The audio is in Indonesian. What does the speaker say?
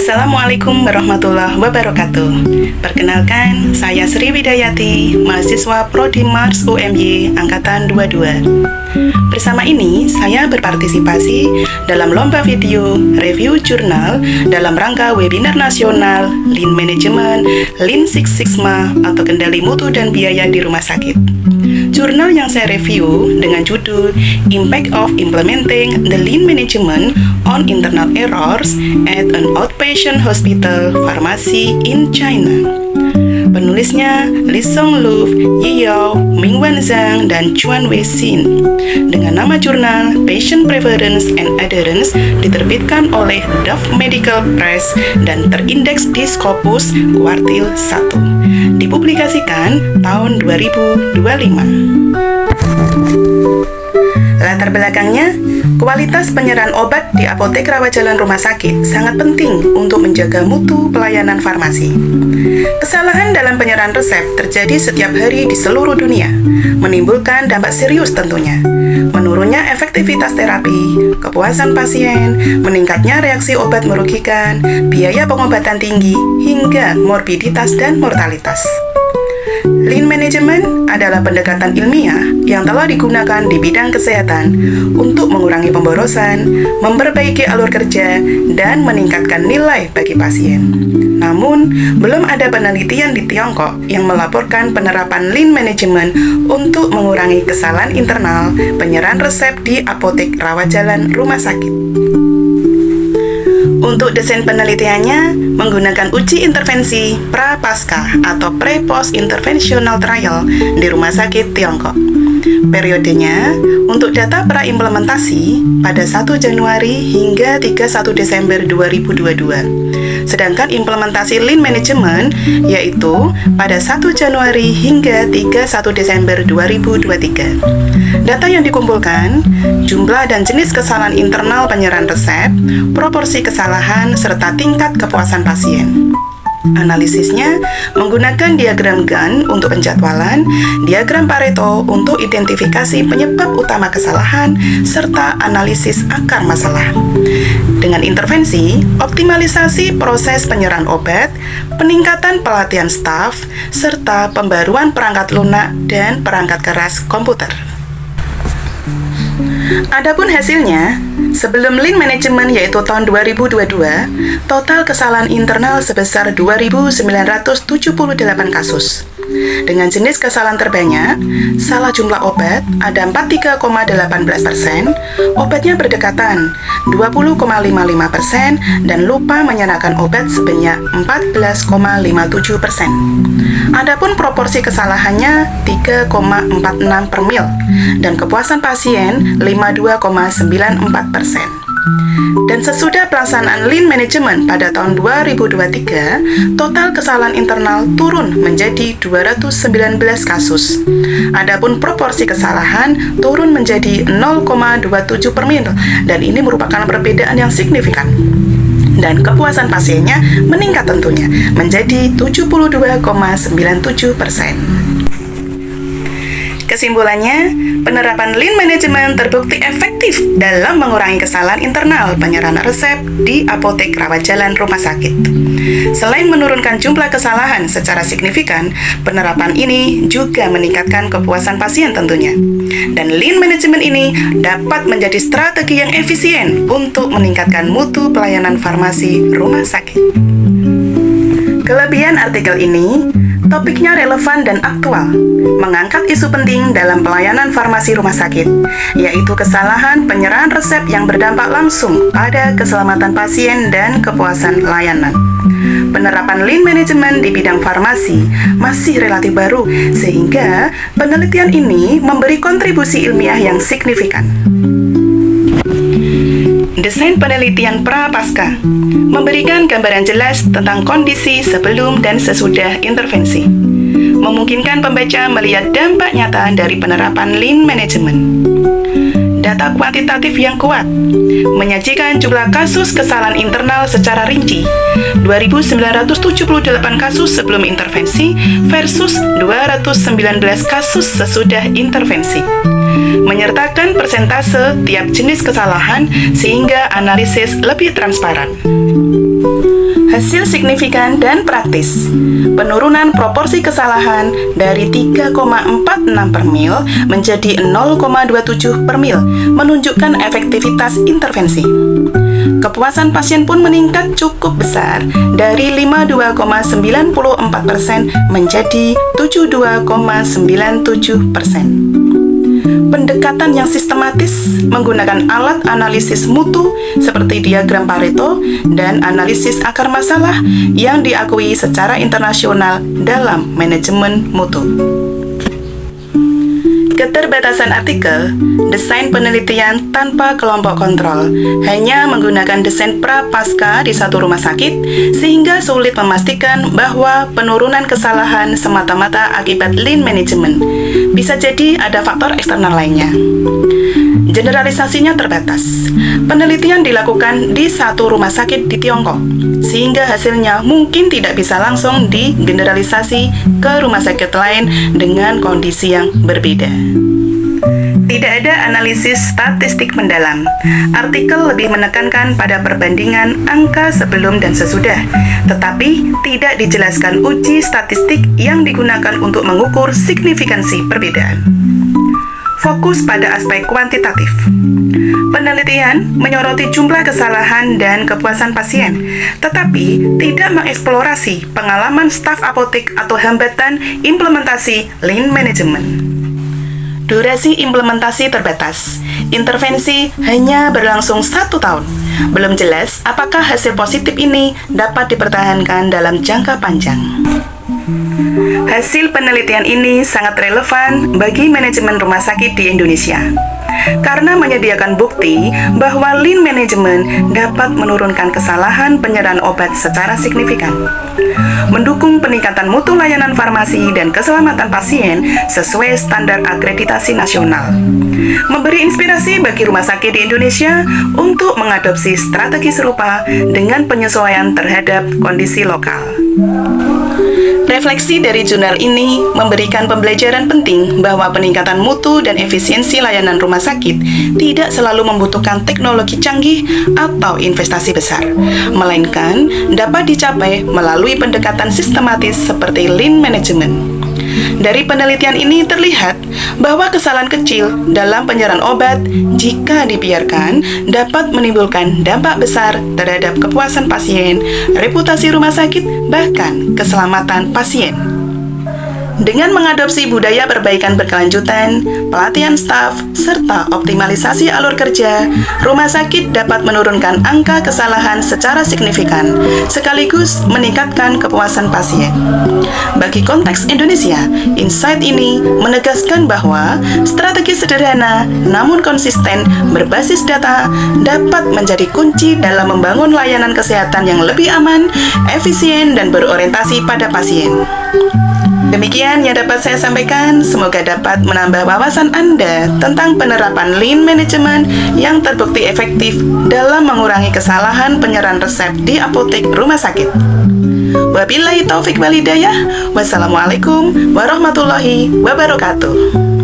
Assalamualaikum warahmatullahi wabarakatuh. Perkenalkan, saya Sri Widayati, mahasiswa Prodi Mars UMY Angkatan 22. Bersama ini, saya berpartisipasi dalam lomba video review jurnal dalam rangka webinar nasional Lean Management, Lean Six Sigma atau kendali mutu dan biaya di rumah sakit. Jurnal yang saya review dengan judul Impact of Implementing the Lean Management on Internal Errors at an Outpatient Hospital Pharmacy in China. Penulisnya Li Songluf, Yi Yao, Mingwan Zhang, dan Chuan Wei Xin. Dengan nama jurnal Patient Preference and Adherence diterbitkan oleh Dove Medical Press dan terindeks di Scopus kuartil 1. Dipublikasikan tahun 2025. Latar belakangnya, kualitas penyerahan obat di apotek rawat jalan rumah sakit sangat penting untuk menjaga mutu pelayanan farmasi. Kesalahan dalam penyerahan resep terjadi setiap hari di seluruh dunia, menimbulkan dampak serius tentunya. Menurunnya efektivitas terapi, kepuasan pasien, meningkatnya reaksi obat merugikan, biaya pengobatan tinggi, hingga morbiditas dan mortalitas. Lean Management adalah pendekatan ilmiah yang telah digunakan di bidang kesehatan untuk mengurangi pemborosan, memperbaiki alur kerja, dan meningkatkan nilai bagi pasien. Namun, belum ada penelitian di Tiongkok yang melaporkan penerapan Lean Management untuk mengurangi kesalahan internal penyerahan resep di apotek rawat jalan rumah sakit. Untuk desain penelitiannya menggunakan uji intervensi pra-pasca atau pre-post interventional trial di rumah sakit Tiongkok. Periodenya untuk data pra-implementasi pada 1 Januari hingga 31 Desember 2022. Sedangkan implementasi Lean Management yaitu pada 1 Januari hingga 31 Desember 2023. Data yang dikumpulkan, jumlah dan jenis kesalahan internal penyerahan resep, proporsi kesalahan, serta tingkat kepuasan pasien. Analisisnya menggunakan diagram Gantt untuk penjadwalan, diagram Pareto untuk identifikasi penyebab utama kesalahan, serta analisis akar masalah. Dengan intervensi, optimalisasi proses penyerahan obat, peningkatan pelatihan staf, serta pembaruan perangkat lunak dan perangkat keras komputer. Adapun hasilnya, sebelum Lean Management yaitu tahun 2022, total kesalahan internal sebesar 2.978 kasus. Dengan jenis kesalahan terbanyak, salah jumlah obat ada 43,18%, obatnya berdekatan 20,55%, dan lupa menyerahkan obat sebanyak 14,57%. Adapun proporsi kesalahannya 3,46 per mil, dan kepuasan pasien 52,94%. Dan sesudah pelaksanaan Lean Management pada tahun 2023, total kesalahan internal turun menjadi 219 kasus. Adapun proporsi kesalahan turun menjadi 0,27 per mil, dan ini merupakan perbedaan yang signifikan. Dan kepuasan pasiennya meningkat tentunya menjadi 72,97%. Kesimpulannya, penerapan Lean Management terbukti efektif dalam mengurangi kesalahan internal penyerahan resep di apotek rawat jalan rumah sakit. Selain menurunkan jumlah kesalahan secara signifikan, penerapan ini juga meningkatkan kepuasan pasien tentunya. Dan Lean Management ini dapat menjadi strategi yang efisien untuk meningkatkan mutu pelayanan farmasi rumah sakit. Kelebihan artikel ini, topiknya relevan dan aktual, mengangkat isu penting dalam pelayanan farmasi rumah sakit, yaitu kesalahan penyerahan resep yang berdampak langsung pada keselamatan pasien dan kepuasan layanan. Penerapan Lean Management di bidang farmasi masih relatif baru, sehingga penelitian ini memberi kontribusi ilmiah yang signifikan. Desain penelitian pra-pasca memberikan gambaran jelas tentang kondisi sebelum dan sesudah intervensi, memungkinkan pembaca melihat dampak nyata dari penerapan Lean Management. Data kuantitatif yang kuat menyajikan jumlah kasus kesalahan internal secara rinci, 2.978 kasus sebelum intervensi versus 219 kasus sesudah intervensi. Menyertakan persentase tiap jenis kesalahan sehingga analisis lebih transparan. Hasil signifikan dan praktis. Penurunan proporsi kesalahan dari 3,46 per mil menjadi 0,27 per mil menunjukkan efektivitas intervensi. Kepuasan pasien pun meningkat cukup besar dari 52,94% menjadi 72,97%. Pendekatan yang sistematis menggunakan alat analisis mutu seperti diagram Pareto dan analisis akar masalah yang diakui secara internasional dalam manajemen mutu. Keterbatasan artikel, desain penelitian tanpa kelompok kontrol, hanya menggunakan desain pra-pasca di satu rumah sakit, sehingga sulit memastikan bahwa penurunan kesalahan semata-mata akibat lean management. Bisa jadi ada faktor eksternal lainnya. Generalisasinya terbatas. Penelitian dilakukan di satu rumah sakit di Tiongkok, sehingga hasilnya mungkin tidak bisa langsung digeneralisasi ke rumah sakit lain dengan kondisi yang berbeda. Tidak ada analisis statistik mendalam. Artikel lebih menekankan pada perbandingan angka sebelum dan sesudah, tetapi tidak dijelaskan uji statistik yang digunakan untuk mengukur signifikansi perbedaan. Fokus pada aspek kuantitatif. Penelitian menyoroti jumlah kesalahan dan kepuasan pasien, tetapi tidak mengeksplorasi pengalaman staf apotek atau hambatan implementasi lean management. Durasi implementasi terbatas. Intervensi hanya berlangsung 1 tahun. Belum jelas apakah hasil positif ini dapat dipertahankan dalam jangka panjang. Hasil penelitian ini sangat relevan bagi manajemen rumah sakit di Indonesia karena menyediakan bukti bahwa lean management dapat menurunkan kesalahan penyerahan obat secara signifikan, mendukung peningkatan mutu layanan farmasi dan keselamatan pasien sesuai standar akreditasi nasional, memberi inspirasi bagi rumah sakit di Indonesia untuk mengadopsi strategi serupa dengan penyesuaian terhadap kondisi lokal. Refleksi dari jurnal ini memberikan pembelajaran penting bahwa peningkatan mutu dan efisiensi layanan rumah sakit tidak selalu membutuhkan teknologi canggih atau investasi besar, melainkan dapat dicapai melalui pendekatan sistematis seperti lean management. Dari penelitian ini terlihat bahwa kesalahan kecil dalam penyerahan obat jika dibiarkan dapat menimbulkan dampak besar terhadap kepuasan pasien, reputasi rumah sakit, bahkan keselamatan pasien. Dengan mengadopsi budaya perbaikan berkelanjutan, pelatihan staf, serta optimalisasi alur kerja, rumah sakit dapat menurunkan angka kesalahan secara signifikan, sekaligus meningkatkan kepuasan pasien. Bagi konteks Indonesia, insight ini menegaskan bahwa strategi sederhana namun konsisten berbasis data dapat menjadi kunci dalam membangun layanan kesehatan yang lebih aman, efisien, dan berorientasi pada pasien. Demikian yang dapat saya sampaikan, semoga dapat menambah wawasan Anda tentang penerapan lean management yang terbukti efektif dalam mengurangi kesalahan penyerahan resep di apotek rumah sakit. Wabillahi taufik wal hidayah. Wassalamualaikum warahmatullahi wabarakatuh.